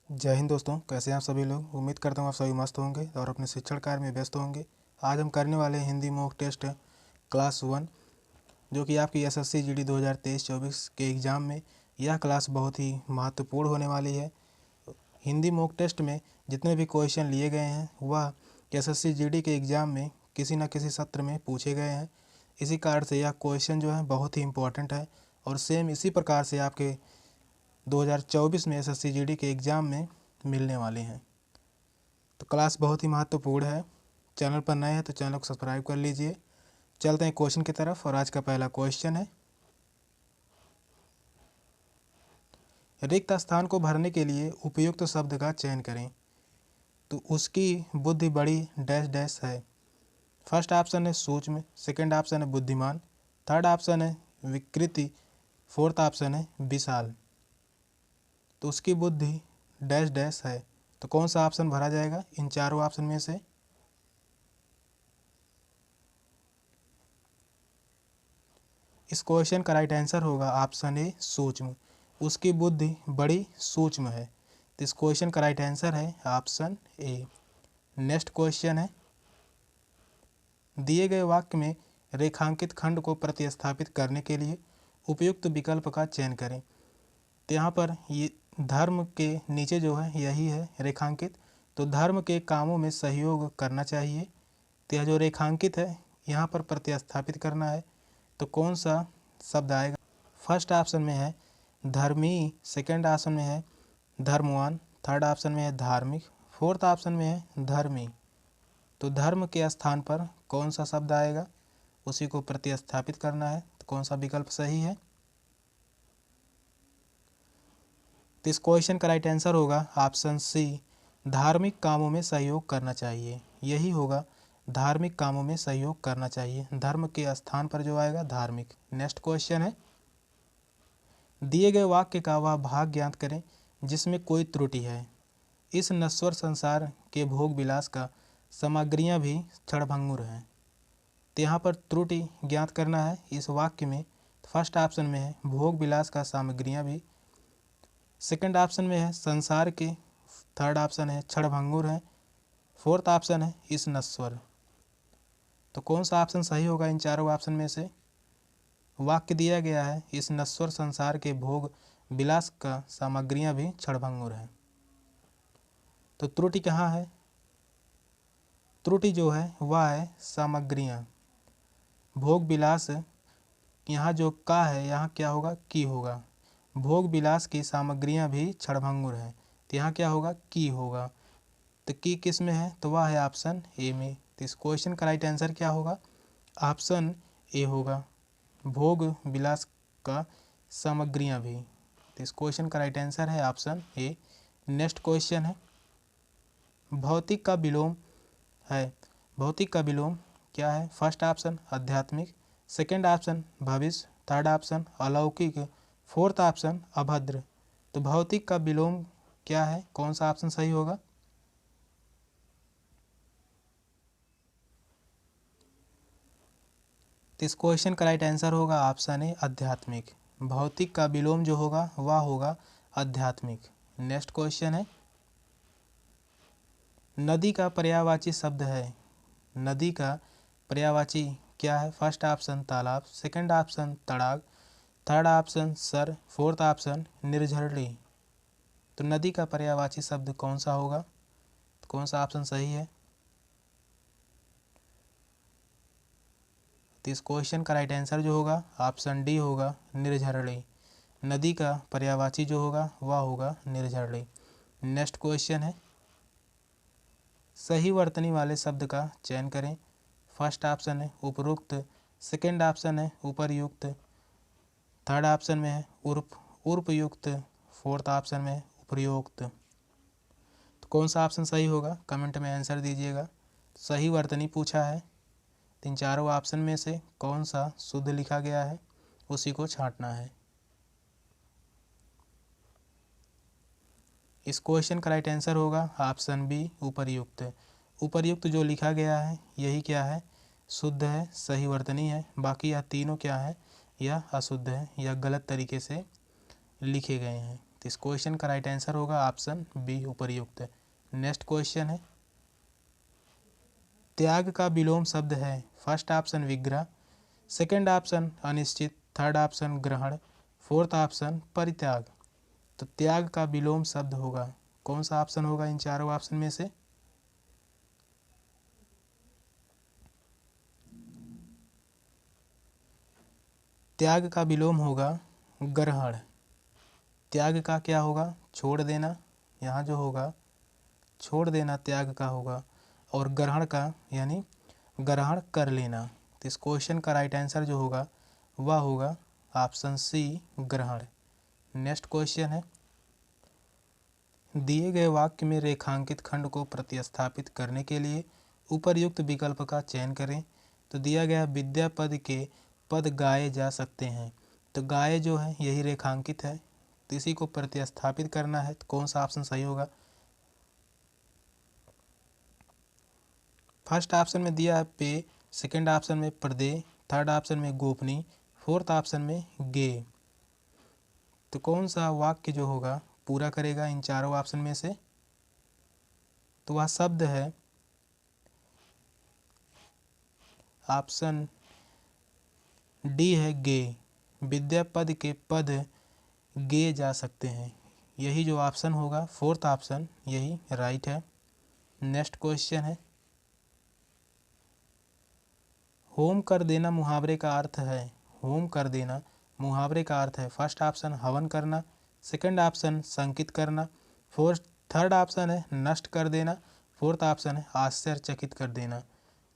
जय हिंद दोस्तों, कैसे हैं आप सभी लोग। उम्मीद करता हूँ आप सभी मस्त होंगे और अपने शिक्षण कार्य में व्यस्त होंगे। आज हम करने वाले हैं हिंदी मॉक टेस्ट क्लास 1, जो कि आपकी एसएससी जीडी 2023-24 के एग्ज़ाम में यह क्लास बहुत ही महत्वपूर्ण होने वाली है। हिंदी मॉक टेस्ट में जितने भी क्वेश्चन लिए गए हैं वह एसएससी जीडी के एग्ज़ाम में किसी न किसी सत्र में पूछे गए हैं। इसी कारण से यह क्वेश्चन जो है बहुत ही इम्पोर्टेंट है और सेम इसी प्रकार से आपके 2024 में एसएससी जीडी के एग्ज़ाम में मिलने वाले हैं। तो क्लास बहुत ही महत्वपूर्ण है। चैनल पर नए हैं तो चैनल को सब्सक्राइब कर लीजिए। चलते हैं क्वेश्चन की तरफ और आज का पहला क्वेश्चन है, रिक्त स्थान को भरने के लिए उपयुक्त शब्द का चयन करें। तो उसकी बुद्धि बड़ी डैश डैश है। फर्स्ट ऑप्शन है सूक्ष्म, सेकंड ऑप्शन है बुद्धिमान, थर्ड ऑप्शन है विकृति, फोर्थ ऑप्शन है विशाल। तो उसकी बुद्धि डैश डैश है, तो कौन सा ऑप्शन भरा जाएगा इन चारों ऑप्शन में से। इस क्वेश्चन का राइट आंसर होगा ऑप्शन ए सूक्ष्म। उसकी बुद्धि बड़ी सूक्ष्म है, तो इस क्वेश्चन का राइट आंसर है ऑप्शन ए। नेक्स्ट क्वेश्चन है, दिए गए वाक्य में रेखांकित खंड को प्रतिस्थापित करने के लिए उपयुक्त विकल्प का चयन करें। तो यहाँ पर ये धर्म के नीचे जो है यही है रेखांकित, तो धर्म के कामों में सहयोग करना चाहिए। तो यह जो रेखांकित है यहाँ पर प्रतिस्थापित करना है, तो कौन सा शब्द आएगा। फर्स्ट ऑप्शन में है धर्मी, सेकंड ऑप्शन में है धर्मवान, थर्ड ऑप्शन में है धार्मिक, फोर्थ ऑप्शन में है धर्मी। तो धर्म के स्थान पर कौन सा शब्द आएगा, उसी को प्रतिस्थापित करना है। तो कौन सा विकल्प सही है। तो इस क्वेश्चन का राइट आंसर होगा ऑप्शन सी, धार्मिक कामों में सहयोग करना चाहिए। यही होगा, धार्मिक कामों में सहयोग करना चाहिए। धर्म के स्थान पर जो आएगा धार्मिक। नेक्स्ट क्वेश्चन है, दिए गए वाक्य का वह भाग ज्ञात करें जिसमें कोई त्रुटि है। इस नश्वर संसार के भोग विलास का सामग्रियां भी क्षणभंगुर हैं। तो यहाँ पर त्रुटि ज्ञात करना है इस वाक्य में। फर्स्ट ऑप्शन में है भोग विलास का सामग्रियां भी, सेकंड ऑप्शन में है संसार के, थर्ड ऑप्शन है क्षणभंगुर है, फोर्थ ऑप्शन है इस नश्वर। तो कौन सा ऑप्शन सही होगा इन चारों ऑप्शन में से। वाक्य दिया गया है इस नश्वर संसार के भोग विलास का सामग्रियां भी क्षणभंगुर हैं। तो त्रुटि कहाँ है, त्रुटि जो है वह है सामग्रियां। भोग विलास यहाँ जो का है यहाँ क्या होगा की होगा। भोग विलास की सामग्रियां भी क्षणभंगुर हैं, तो यहाँ क्या होगा की होगा। तो की किस में है, तो वह है ऑप्शन ए में। तो इस क्वेश्चन का राइट आंसर क्या होगा, ऑप्शन ए होगा, भोग विलास का सामग्रियां भी। तो इस क्वेश्चन का राइट आंसर है ऑप्शन ए। नेक्स्ट क्वेश्चन है, भौतिक का विलोम है। भौतिक का विलोम क्या है। फर्स्ट ऑप्शन आध्यात्मिक, सेकंड ऑप्शन भविष्य, थर्ड ऑप्शन अलौकिक, फोर्थ ऑप्शन अभद्र। तो भौतिक का विलोम क्या है, कौन सा ऑप्शन सही होगा। तो इस क्वेश्चन का राइट आंसर होगा ऑप्शन ए आध्यात्मिक। भौतिक का विलोम जो होगा वह होगा आध्यात्मिक। नेक्स्ट क्वेश्चन है, नदी का पर्यायवाची शब्द है। नदी का पर्यायवाची क्या है। फर्स्ट ऑप्शन तालाब, सेकंड ऑप्शन तड़ाग, थर्ड ऑप्शन सर, फोर्थ ऑप्शन निर्झरणी। तो नदी का पर्यायवाची शब्द कौन सा होगा, तो कौन सा ऑप्शन सही है। तो इस क्वेश्चन का राइट आंसर जो होगा ऑप्शन डी होगा निर्झरणी। नदी का पर्यायवाची जो होगा वह होगा निर्झरणी। नेक्स्ट क्वेश्चन है, सही वर्तनी वाले शब्द का चयन करें। फर्स्ट ऑप्शन है उपरोक्त, सेकंड ऑप्शन है उपर्युक्त, थर्ड ऑप्शन में है उर्पयुक्त, फोर्थ ऑप्शन में है उपयुक्त। तो कौन सा ऑप्शन सही होगा, कमेंट में आंसर दीजिएगा। सही वर्तनी पूछा है, इन चारों ऑप्शन में से कौन सा शुद्ध लिखा गया है उसी को छांटना है। इस क्वेश्चन का राइट आंसर होगा ऑप्शन बी उपर्युक्त। उपर्युक्त जो लिखा गया है यही क्या है, शुद्ध है, सही वर्तनी है। बाकी यह तीनों क्या है, यह अशुद्ध है या गलत तरीके से लिखे गए हैं। तो इस क्वेश्चन का राइट आंसर होगा ऑप्शन बी उपर्युक्त। नेक्स्ट क्वेश्चन है, त्याग का विलोम शब्द है। फर्स्ट ऑप्शन विग्रह, सेकंड ऑप्शन अनिश्चित, थर्ड ऑप्शन ग्रहण, फोर्थ ऑप्शन परित्याग। तो त्याग का विलोम शब्द होगा, कौन सा ऑप्शन होगा इन चारों ऑप्शन में से? त्याग का विलोम होगा ग्रहण। त्याग का क्या होगा? छोड़ देना, यहाँ जो होगा छोड़ देना त्याग का होगा, और ग्रहण का यानी ग्रहण कर लेना। तो इस क्वेश्चन का राइट आंसर जो होगा वह होगा ऑप्शन सी ग्रहण। नेक्स्ट क्वेश्चन है, दिए गए वाक्य में रेखांकित खंड को प्रतिस्थापित करने के लिए उपर्युक्त विकल्प का चयन करें। तो दिया गया विद्या पद के पद गाए जा सकते हैं। तो गाए जो है यही रेखांकित है, तो इसी को प्रतिस्थापित करना है। तो कौन सा ऑप्शन सही होगा? फर्स्ट ऑप्शन में दिया है पे, सेकंड ऑप्शन में पर्दे, थर्ड ऑप्शन में गोपनीय, फोर्थ ऑप्शन में गे। तो कौन सा वाक्य जो होगा पूरा करेगा इन चारों ऑप्शन में से? तो वह शब्द है ऑप्शन डी है गे। विद्या पद के पद गे जा सकते हैं, यही जो ऑप्शन होगा फोर्थ ऑप्शन यही राइट है। नेक्स्ट क्वेश्चन है, होम कर देना मुहावरे का अर्थ है। होम कर देना मुहावरे का अर्थ है। फर्स्ट ऑप्शन हवन करना, सेकंड ऑप्शन संकित करना, थर्ड ऑप्शन है नष्ट कर देना, फोर्थ ऑप्शन है आश्चर्यचकित कर देना।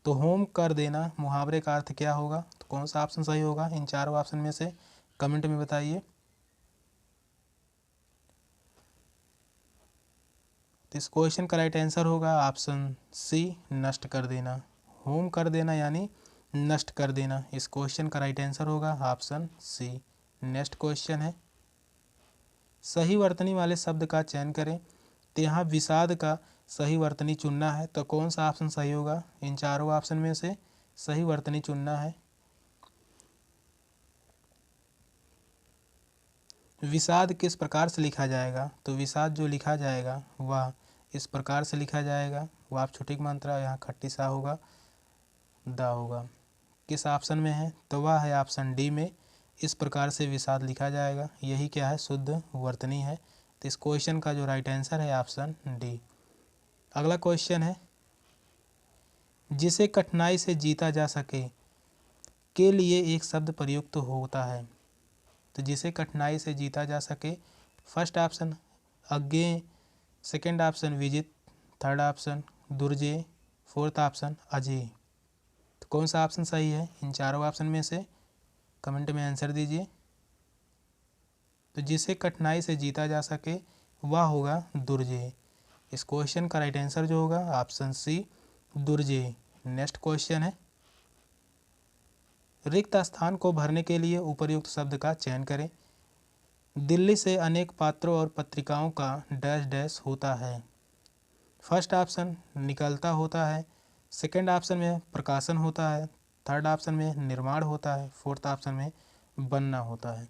तो होम कर देना मुहावरे का अर्थ क्या होगा? तो कौन सा ऑप्शन सही होगा इन चारों ऑप्शन में से? कमेंट में बताइए। तो इस क्वेश्चन का राइट आंसर होगा ऑप्शन सी नष्ट कर देना। होम कर देना यानी नष्ट कर देना। इस क्वेश्चन का राइट आंसर होगा ऑप्शन सी। नेक्स्ट क्वेश्चन है, सही वर्तनी वाले शब्द का चयन करें। तो यहाँ विषाद का सही वर्तनी चुनना है। तो कौन सा ऑप्शन सही होगा इन चारों ऑप्शन में से? सही वर्तनी चुनना है। विषाद किस प्रकार से लिखा जाएगा? तो विषाद जो लिखा जाएगा वह इस प्रकार से लिखा जाएगा। वह आप छुट्टी मात्रा यहाँ खट्टी सा होगा, दा होगा। किस ऑप्शन में है? तो वह है ऑप्शन डी में। इस प्रकार से विषाद लिखा जाएगा, यही क्या है? शुद्ध वर्तनी है। तो इस क्वेश्चन का जो राइट आंसर है ऑप्शन डी। अगला क्वेश्चन है, जिसे कठिनाई से जीता जा सके के लिए एक शब्द प्रयुक्त होता है। तो जिसे कठिनाई से जीता जा सके, फर्स्ट ऑप्शन अज्ञेय, सेकंड ऑप्शन विजित, थर्ड ऑप्शन दुर्जय, फोर्थ ऑप्शन अजय। तो कौन सा ऑप्शन सही है इन चारों ऑप्शन में से? कमेंट में आंसर दीजिए। तो जिसे कठिनाई से जीता जा सके वह होगा दुर्जय। इस क्वेश्चन का राइट आंसर जो होगा ऑप्शन सी दुर्जय। नेक्स्ट क्वेश्चन है, रिक्त स्थान को भरने के लिए उपर्युक्त शब्द का चयन करें। दिल्ली से अनेक पात्रों और पत्रिकाओं का डैश डैश होता है। फर्स्ट ऑप्शन निकलता होता है, सेकंड ऑप्शन में प्रकाशन होता है, थर्ड ऑप्शन में निर्माण होता है, फोर्थ ऑप्शन में बनना होता है।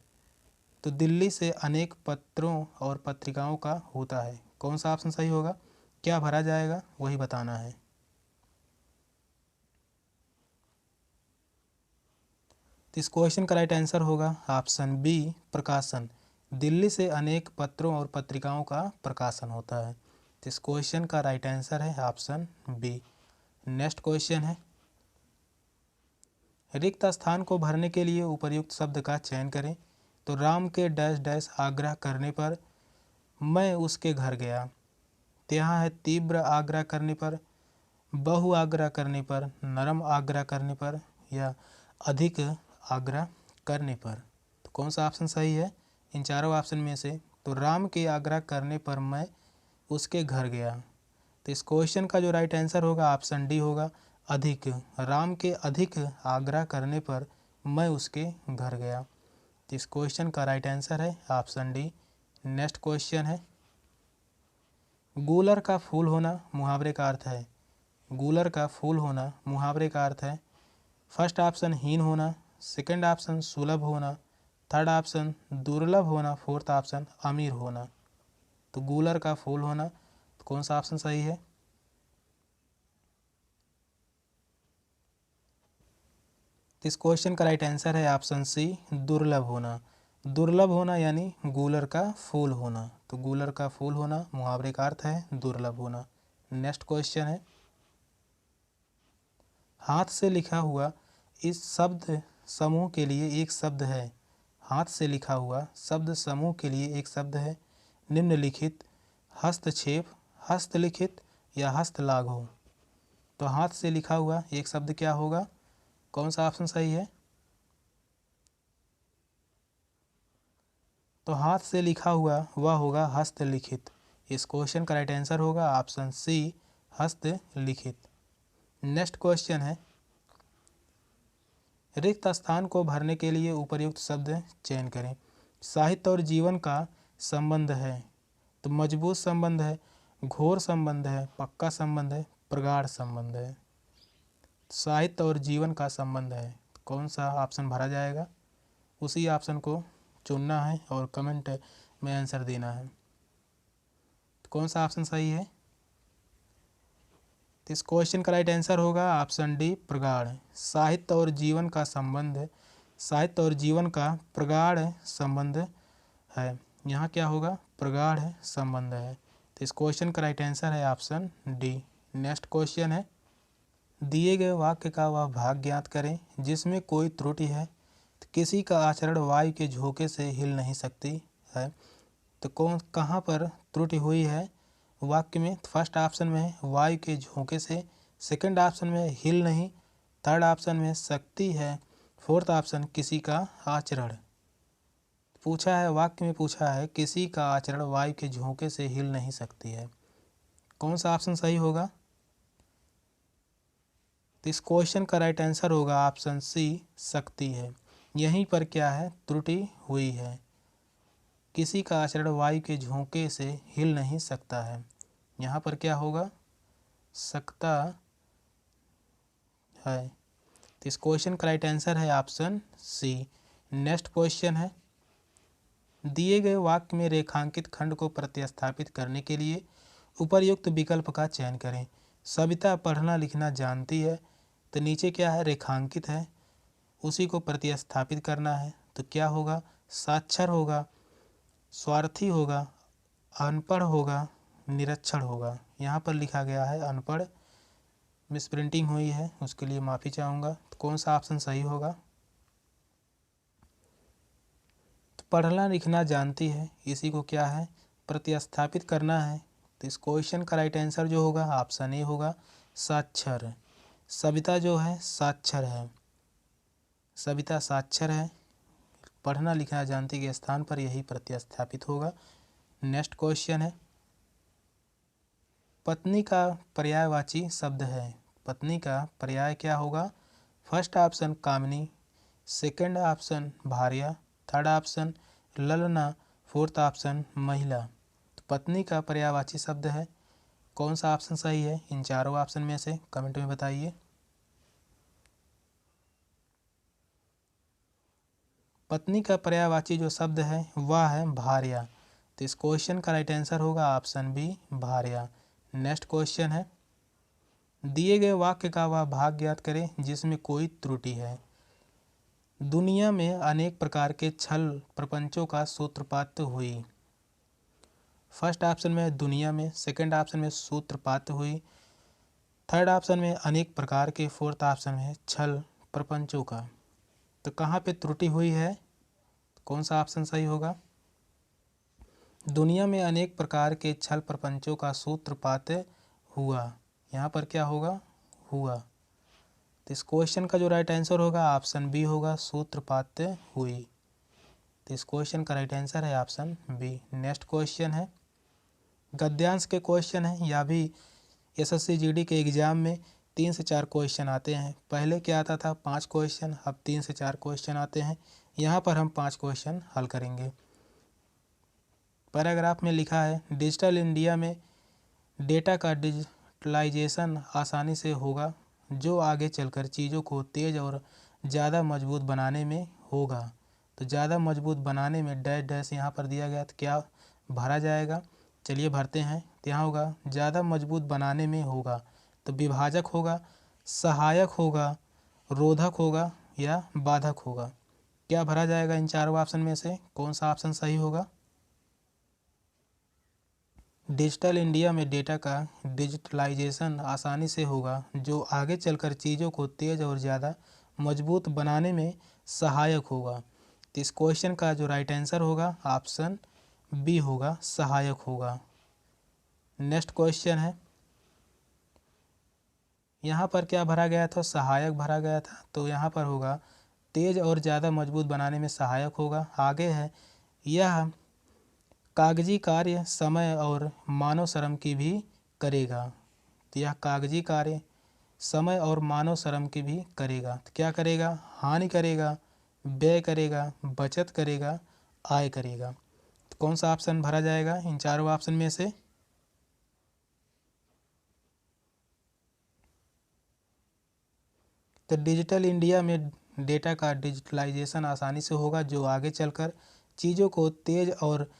तो दिल्ली से अनेक पत्रों और पत्रिकाओं का होता है, कौन सा ऑप्शन सही होगा? क्या भरा जाएगा वही बताना है। तो इस क्वेश्चन का राइट आंसर होगा ऑप्शन बी प्रकाशन। दिल्ली से अनेक पत्रों और पत्रिकाओं का प्रकाशन होता है। तो इस क्वेश्चन का राइट आंसर है ऑप्शन बी। नेक्स्ट क्वेश्चन है, रिक्त स्थान को भरने के लिए उपर्युक्त शब्द का चयन करें। तो राम के डैश डैश आग्रह करने पर मैं उसके घर गया। तो यहाँ है तीव्र आग्रह करने पर, बहु आग्रह करने पर, नरम आग्रह करने पर, या अधिक आग्रह करने पर। तो कौन सा ऑप्शन सही है इन चारों ऑप्शन में से? तो राम के आग्रह करने पर मैं उसके घर गया। तो इस क्वेश्चन का जो राइट आंसर होगा ऑप्शन डी होगा अधिक। राम के अधिक आग्रह करने पर मैं उसके घर गया। तो इस क्वेश्चन का राइट आंसर है ऑप्शन डी। नेक्स्ट क्वेश्चन है, गूलर का फूल होना मुहावरे का अर्थ है। गूलर का फूल होना मुहावरे का अर्थ है। फर्स्ट ऑप्शन हीन होना, सेकंड ऑप्शन सुलभ होना, थर्ड ऑप्शन दुर्लभ होना, फोर्थ ऑप्शन अमीर होना। तो गूलर का फूल होना, तो कौन सा ऑप्शन सही है? इस क्वेश्चन का राइट आंसर है ऑप्शन सी, दुर्लभ होना। दुर्लभ होना यानी गूलर का फूल होना। तो गूलर का फूल होना मुहावरे का अर्थ है दुर्लभ होना। नेक्स्ट क्वेश्चन है, हाथ से लिखा हुआ इस शब्द समूह के लिए एक शब्द है। हाथ से लिखा हुआ शब्द समूह के लिए एक शब्द है। निम्नलिखित हस्तक्षेप, हस्तलिखित या हस्तलाघव। तो हाथ से लिखा हुआ एक शब्द क्या होगा? कौन सा ऑप्शन सही है? तो हाथ से लिखा हुआ वह होगा हस्तलिखित। इस क्वेश्चन का राइट आंसर होगा ऑप्शन सी, हस्तलिखित। नेक्स्ट क्वेश्चन है, रिक्त स्थान को भरने के लिए उपर्युक्त शब्द चयन करें। साहित्य और जीवन का संबंध है। तो मजबूत संबंध है, घोर संबंध है, पक्का संबंध है, प्रगाढ़ संबंध है। साहित्य और जीवन का संबंध है, तो कौन सा ऑप्शन भरा जाएगा? उसी ऑप्शन को चुनना है और कमेंट में आंसर देना है। तो कौन सा ऑप्शन सही है? तो इस क्वेश्चन का राइट आंसर होगा ऑप्शन डी, प्रगाढ़। साहित्य और जीवन का संबंध, साहित्य और जीवन का प्रगाढ़ संबंध है। यहाँ क्या होगा? प्रगाढ़ संबंध है। तो इस क्वेश्चन का राइट आंसर है ऑप्शन डी। नेक्स्ट क्वेश्चन है, दिए गए वाक्य का वह भाग ज्ञात करें जिसमें कोई त्रुटि है। तो किसी का आचरण वायु के झोंके से हिल नहीं सकती है। तो कहाँ पर त्रुटि हुई है वाक्य में? फर्स्ट ऑप्शन में है वायु के झोंके से, सेकंड ऑप्शन में हिल नहीं, थर्ड ऑप्शन में शक्ति है, फोर्थ ऑप्शन किसी का आचरण। पूछा है, वाक्य में पूछा है किसी का आचरण वायु के झोंके से हिल नहीं सकती है। कौन सा ऑप्शन सही होगा? तो इस क्वेश्चन का राइट आंसर होगा ऑप्शन सी, शक्ति है। यहीं पर क्या है? त्रुटि हुई है। किसी का आचरण वायु के झोंके से हिल नहीं सकता है। यहाँ पर क्या होगा? सकता है। तो इस क्वेश्चन का राइट आंसर है ऑप्शन सी। नेक्स्ट क्वेश्चन है, दिए गए वाक्य में रेखांकित खंड को प्रतिस्थापित करने के लिए उपर्युक्त विकल्प का चयन करें। सविता पढ़ना लिखना जानती है। तो नीचे क्या है? रेखांकित है, उसी को प्रतिस्थापित करना है। तो क्या होगा? साक्षर होगा, स्वार्थी होगा, अनपढ़ होगा, निरक्षर होगा। यहाँ पर लिखा गया है अनपढ़, मिस प्रिंटिंग हुई है, उसके लिए माफ़ी चाहूँगा। तो कौन सा ऑप्शन सही होगा? तो पढ़ना लिखना जानती है, इसी को क्या है? प्रतिस्थापित करना है। तो इस क्वेश्चन का राइट आंसर जो होगा ऑप्शन ए होगा, साक्षर। सविता जो है साक्षर है, सविता साक्षर है। पढ़ना लिखना जानती के स्थान पर यही प्रतिस्थापित होगा। नेक्स्ट क्वेश्चन है, पत्नी का पर्यायवाची शब्द है। पत्नी का पर्याय क्या होगा? फर्स्ट ऑप्शन कामिनी, सेकंड ऑप्शन भार्या, थर्ड ऑप्शन ललना, फोर्थ ऑप्शन महिला। तो पत्नी का पर्यायवाची शब्द है, कौन सा ऑप्शन सही है इन चारों ऑप्शन में से? कमेंट में बताइए। पत्नी का पर्यायवाची जो शब्द है वह है भार्या। तो इस क्वेश्चन का राइट आंसर होगा ऑप्शन बी, भार्या। नेक्स्ट क्वेश्चन है, दिए गए वाक्य का वह भाग ज्ञात करें जिसमें कोई त्रुटि है। दुनिया में अनेक प्रकार के छल प्रपंचों का सूत्रपात हुई। फर्स्ट ऑप्शन में दुनिया में, सेकंड ऑप्शन में सूत्रपात हुई, थर्ड ऑप्शन में अनेक प्रकार के, फोर्थ ऑप्शन में छल प्रपंचों का। तो कहाँ पे त्रुटि हुई है? कौन सा ऑप्शन सही होगा? दुनिया में अनेक प्रकार के छल प्रपंचों का सूत्रपात हुआ। यहाँ पर क्या होगा? हुआ। तो इस क्वेश्चन का जो राइट आंसर होगा ऑप्शन बी होगा, सूत्रपात हुई। तो इस क्वेश्चन का राइट आंसर है ऑप्शन बी। नेक्स्ट क्वेश्चन है, गद्यांश के क्वेश्चन है, या भी एसएससी जीडी के एग्ज़ाम में 3 से 4 क्वेश्चन आते हैं। पहले क्या आता था? 5 क्वेश्चन, अब 3 से 4 क्वेश्चन आते हैं। यहाँ पर हम 5 क्वेश्चन हल करेंगे। पैराग्राफ में लिखा है, डिजिटल इंडिया में डेटा का डिजिटलाइजेशन आसानी से होगा, जो आगे चलकर चीज़ों को तेज़ और ज़्यादा मजबूत बनाने में होगा। तो तो ज़्यादा मजबूत बनाने में डैश डैश यहाँ पर दिया गया, तो क्या भरा जाएगा? चलिए भरते हैं। तो यहाँ होगा ज़्यादा मजबूत बनाने में होगा, तो विभाजक होगा, सहायक होगा, रोधक होगा या बाधक होगा। क्या भरा जाएगा इन चारों ऑप्शन में से? कौन सा ऑप्शन सही होगा? डिजिटल इंडिया में डेटा का डिजिटलाइजेशन आसानी से होगा, जो आगे चलकर चीज़ों को तेज़ और ज़्यादा मजबूत बनाने में सहायक होगा। तो इस क्वेश्चन का जो राइट आंसर होगा ऑप्शन बी होगा, सहायक होगा। नेक्स्ट क्वेश्चन है, यहाँ पर क्या भरा गया था? सहायक भरा गया था, तो यहाँ पर होगा तेज और ज़्यादा मजबूत बनाने में सहायक होगा। आगे है, यह कागजी कार्य समय और मानव श्रम की भी करेगा। तो यह कागजी कार्य समय और मानव श्रम की भी करेगा। तो क्या करेगा? हानि करेगा, व्यय करेगा, बचत करेगा, आय करेगा। तो कौन सा ऑप्शन भरा जाएगा इन चारों ऑप्शन में से? तो डिजिटल इंडिया में डेटा का डिजिटलाइजेशन आसानी से होगा, जो आगे चलकर चीज़ों को तेज़ और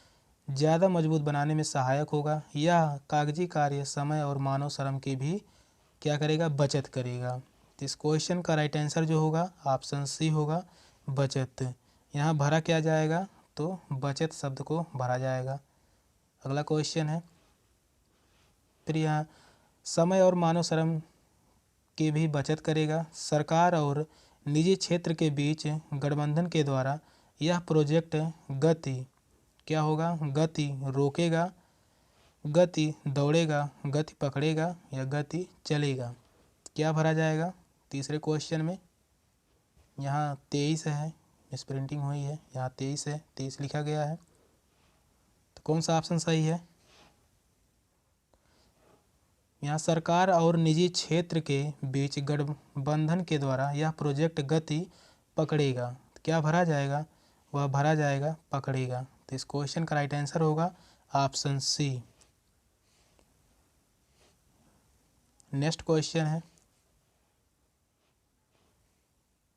ज़्यादा मजबूत बनाने में सहायक होगा। यह कागजी कार्य समय और मानव श्रम की भी क्या करेगा? बचत करेगा। तो इस क्वेश्चन का राइट आंसर जो होगा ऑप्शन सी होगा, बचत। यहाँ भरा क्या जाएगा? तो बचत शब्द को भरा जाएगा। अगला क्वेश्चन है, फिर यहाँ समय और मानव श्रम की भी बचत करेगा। सरकार और निजी क्षेत्र के बीच गठबंधन के द्वारा यह प्रोजेक्ट गति क्या होगा? गति रोकेगा, गति दौड़ेगा, गति पकड़ेगा या गति चलेगा। क्या भरा जाएगा तीसरे क्वेश्चन में? यहाँ 23 है, मिस प्रिंटिंग हुई है, यहाँ 23 है, 23 लिखा गया है। तो कौन सा ऑप्शन सही है? यहाँ सरकार और निजी क्षेत्र के बीच गठबंधन के द्वारा यह प्रोजेक्ट गति पकड़ेगा। तो क्या भरा जाएगा? वह भरा जाएगा पकड़ेगा। तो इस क्वेश्चन का राइट आंसर होगा ऑप्शन सी। नेक्स्ट क्वेश्चन है,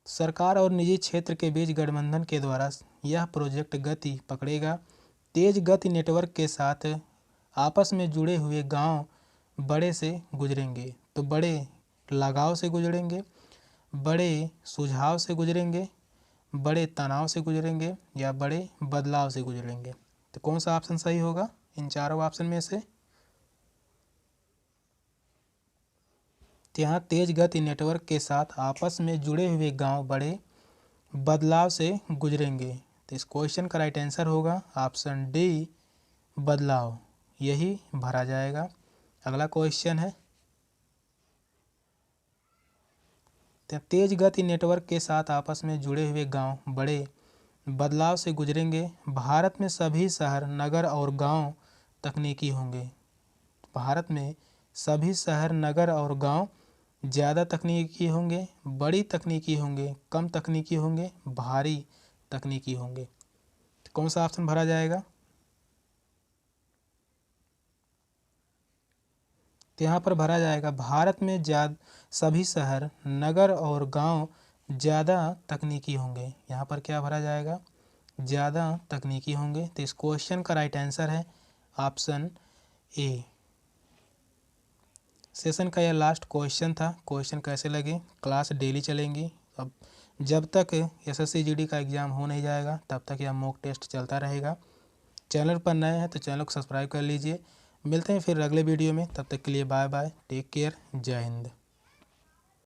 सरकार और निजी क्षेत्र के बीच गठबंधन के द्वारा यह प्रोजेक्ट गति पकड़ेगा। तेज गति नेटवर्क के साथ आपस में जुड़े हुए गांव बड़े से गुजरेंगे। तो बड़े लगाव से गुजरेंगे, बड़े सुझाव से गुजरेंगे, बड़े तनाव से गुजरेंगे या बड़े बदलाव से गुजरेंगे। तो कौन सा ऑप्शन सही होगा इन चारों ऑप्शन में से? यहाँ तेज गति नेटवर्क के साथ आपस में जुड़े हुए गांव बड़े बदलाव से गुजरेंगे। तो इस क्वेश्चन का राइट आंसर होगा ऑप्शन डी, बदलाव। यही भरा जाएगा। अगला क्वेश्चन है, तेज गति नेटवर्क के साथ आपस में जुड़े हुए गांव बड़े बदलाव से गुजरेंगे। भारत में सभी शहर, नगर और गांव तकनीकी होंगे। भारत में सभी शहर, नगर और गांव ज़्यादा तकनीकी होंगे, बड़ी तकनीकी होंगे, कम तकनीकी होंगे, भारी तकनीकी होंगे। तो कौन सा ऑप्शन भरा जाएगा? तो यहाँ पर भरा जाएगा भारत में सभी शहर, नगर और गांव ज़्यादा तकनीकी होंगे। यहाँ पर क्या भरा जाएगा? ज़्यादा तकनीकी होंगे। तो इस क्वेश्चन का राइट आंसर है ऑप्शन ए। सेशन का यह लास्ट क्वेश्चन था। क्वेश्चन कैसे लगे? क्लास डेली चलेंगी। अब जब तक एसएससी जीडी का एग्ज़ाम हो नहीं जाएगा तब तक यह मॉक टेस्ट चलता रहेगा। चैनल पर नए हैं तो चैनल को सब्सक्राइब कर लीजिए। मिलते हैं फिर अगले वीडियो में, तब तक के लिए बाय बाय, टेक केयर, जय हिंद।